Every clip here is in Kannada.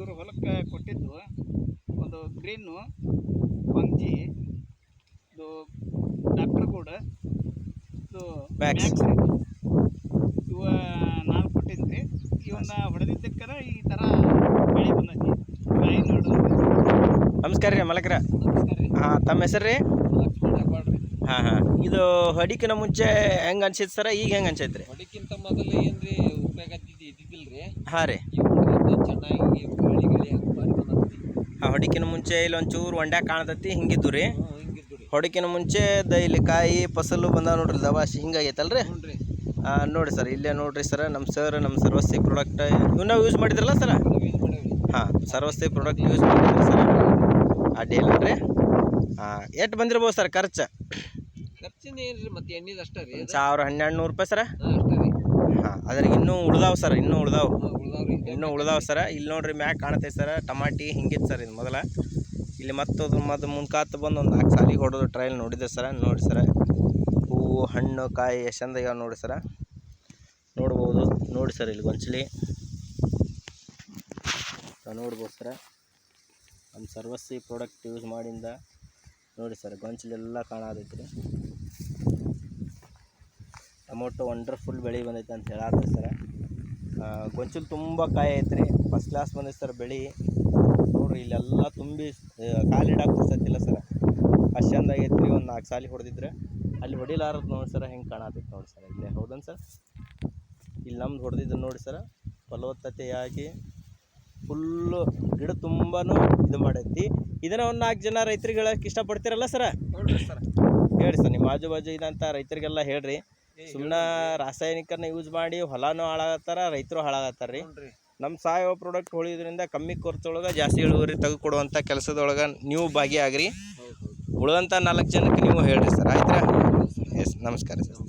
ಇವರು ಹೊಲಕ್ಕೆ ಕೊಟ್ಟಿದ್ದು ಒಂದು ಗ್ರೀನು, ಪಂಜಿ, ಇದು ಡಾಕ್ಟರ್ ಕೂಡ, ಇದು ಮ್ಯಾಕ್ಸ್ ರೀ. ಇವ 4 ಕೊಟ್ಟಿದ್ರಿ. ಇವನ್ನ ಹೊಡೆದಿದ್ದಕ್ಕರ ಈ ಥರ ಬೆಳೆ ಬಂದೈತಿ. ಕಾಯಿ ನೋಡೋದು. ನಮಸ್ಕಾರ ರೀ ಮಲಕ್ರ. ನಮಸ್ಕಾರ ರೀ. ಹಾಂ, ತಮ್ಮ ಹೆಸರು ರೀ? ಲಕ್ಷ್ಮಣ ಹೆಬ್ಬಾಳ್ ರೀ. ಹಾಂ. ಇದು ಹೊಡಿಕಿನ ಮುಂಚೆ ಹೆಂಗೆ ಅನ್ಸೈತೆ ಸರ, ಈಗ ಹೆಂಗೆ ಅನ್ಸೈತೆ ರೀ? ಹೊಡಿಕ್ಕಿಂತ ಮೊದಲು ಏನ್ರಿ ಉಪಯೋಗ ಇದ್ದಿದ್ದಿಲ್ಲ ರೀ. ಹಾಂ ರೀ. ಚೆನ್ನಾಗಿ ಗಿಳಿ ಹಂಗೆ ಮಾಡಿ ಬಂದೈತಿ. ಹಾಂ, ಹೊಡಿಕಿನ ಮುಂಚೆ ಇಲ್ಲಿ ಒಂಚೂರು ಒಂಡ್ಯಾಗ ಕಾಣ್ತೈತಿ, ಹಿಂಗಿದ್ದು ರೀ. ಹಿಂಗಿದ್ದು ರೀ. ಹೊಡಿಕಿನ ಮುಂಚೆ ಇಲ್ಲಿ ಕಾಯಿ ಫಸಲು ಬಂದಾವ ನೋಡ್ರಿ, ದವಾಸಿ ಹಿಂಗಾಗೈತಲ್ಲ ರೀ. ಹ್ಞೂ ರೀ. ನೋಡಿ ಸರ್, ಇಲ್ಲೇ ನೋಡ್ರಿ ಸರ, ನಮ್ಮ ಸರ್ವಸ್ತಿ ಪ್ರಾಡಕ್ಟ್ ಇವನ್ನ ಯೂಸ್ ಮಾಡಿದ್ರಲ್ಲ ಸರ? ಯೂಸ್ ಮಾಡೇವಿ. ಹಾಂ, ಸರ್ವಸ್ತಿ ಪ್ರಾಡಕ್ಟ್ ಯೂಸ್ ಮಾಡಿದ್ರಿ ಸರ್. ಅಡ್ಡಿಲ್ಲ ರೀ. ಹಾಂ, ಎಷ್ಟು ಬಂದಿರ್ಬೋದು ಸರ್ ಖರ್ಚು? ಖರ್ಚಿನ ಏನ್ರಿ, ಮತ್ತೆ ಎಣ್ಣೆದು ಅಷ್ಟೇ ರೀ. 1000-1200 ರೂಪಾಯಿ ಸರ? ಅಷ್ಟೇ ರೀ. ಹಾಂ, ಅದ್ರಾಗ ಇನ್ನೂ ಉಳ್ದಾವ್ ಸರ್, ಇನ್ನೂ ಉಳ್ದಾವ್ ಸರ. ಇಲ್ಲಿ ನೋಡ್ರಿ ಮ್ಯಾಗ ಕಾಣತೈತೆ ಸರ, ಟಮಾಟಿ ಹಿಂಗಿತ್ತು ಸರ್ ಇದು ಮೊದಲ. ಇಲ್ಲಿ ಮತ್ತೆ ಮುಂದ್ಕಾತ್ ಬಂದು ಒಂದು 4 ಸಾಲಿಗೆ ಹೊಡೋದು ಟ್ರಯಲ್ ನೋಡಿದೆ ಸರ. ನೋಡಿ ಸರ, ಹೂವು ಹಣ್ಣು ಕಾಯಿ ಎಷ್ಟಂದ ನೋಡಿ ಸರ, ನೋಡ್ಬೋದು. ನೋಡಿ ಸರ್, ಇಲ್ಲಿ ಗೊಂಚಲಿ ನೋಡ್ಬೋದು ಸರ. ನಮ್ಮ ಸರ್ವಸ್ಸಿ ಪ್ರಾಡಕ್ಟ್ ಯೂಸ್ ಮಾಡಿಂದ ನೋಡಿ ಸರ್, ಗೊಂಚಲೆಲ್ಲ ಕಾಣತೈತಿ ರೀ. ಟೊಮೊಟೊ ವಂಡರ್ಫುಲ್ ಬೆಳೆ ಬಂದೈತೆ ಅಂತ ಹೇಳತ್ತೆ ಸರ. ಗೊಂಚಲು ತುಂಬ ಕಾಯಿ ಐತ್ರಿ, ಫಸ್ಟ್ ಕ್ಲಾಸ್ ಬಂದೈತೆ ಸರ್ ಬೆಳೆ. ನೋಡ್ರಿ ಇಲ್ಲೆಲ್ಲ ತುಂಬಿ ಕಾಲಿಡಾಕ ಕೊಡ್ಸತ್ತಿಲ್ಲ ಸರ, ಅಷ್ಟು ಚಂದಾಗೈತ್ರಿ. ಒಂದು 4 ಸಾಲಿ ಹೊಡೆದಿದ್ರೆ ಅಲ್ಲಿ ಹೊಡಿಲಾರದು ನೋಡಿ ಸರ, ಹೆಂಗೆ ಕಾಣತೈತೆ ನೋಡಿ ಸರ್. ಇಲ್ಲೇ ಹೌದನ್ ಸರ್? ಇಲ್ಲಿ ನಮ್ದು ಹೊಡೆದಿದ್ದು ನೋಡಿ ಸರ, ಫಲವತ್ತತೆಯಾಗಿ ಫುಲ್ಲು ಗಿಡ ತುಂಬಾ ಇದು ಮಾಡೈತಿ. ಇದನ್ನ ಒಂದು 4 ಜನ ರೈತರಿಗೆ ಹೇಳಕ್ಕೆ ಇಷ್ಟಪಡ್ತೀರಲ್ಲ ಸರ? ನೋಡ್ರಿ ಸರ್, ಹೇಳಿ ಸರ್, ನಿಮ್ಮ ಬಾಜು ಇದಂಥ ರೈತರಿಗೆಲ್ಲ ಹೇಳ್ರಿ. ಸುಮ್ಮನೆ ರಾಸಾಯನಿಕನ ಯೂಸ್ ಮಾಡಿ ಹೊಲನೂ ಹಾಳಾಗತ್ತಾರ, ರೈತರು ಹಾಳಾಗತ್ತಾರ ರೀ. ನಮ್ಮ ಸಾವಯವ ಪ್ರಾಡಕ್ಟ್ ಹೊಳಿಯೋದ್ರಿಂದ ಕಮ್ಮಿ ಖರ್ಚೊಳಗೆ ಜಾಸ್ತಿ ಇಳುವರಿ ತೆಗೆದುಕೊಡುವಂಥ ಕೆಲಸದೊಳಗೆ ನೀವು ಭಾಗಿಯಾಗ್ರಿ. ಉಳಿದಂಥ 4 ಜನಕ್ಕೆ ನೀವು ಹೇಳ್ರಿ ಸರ್, ಆಯ್ತಾ? ಎಸ್, ನಮಸ್ಕಾರ ಸರ್.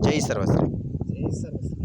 ಜೈ ಸರ್ವಸ್ರಿ. ಜೈ ಸರ್ವಸ್ರಿ.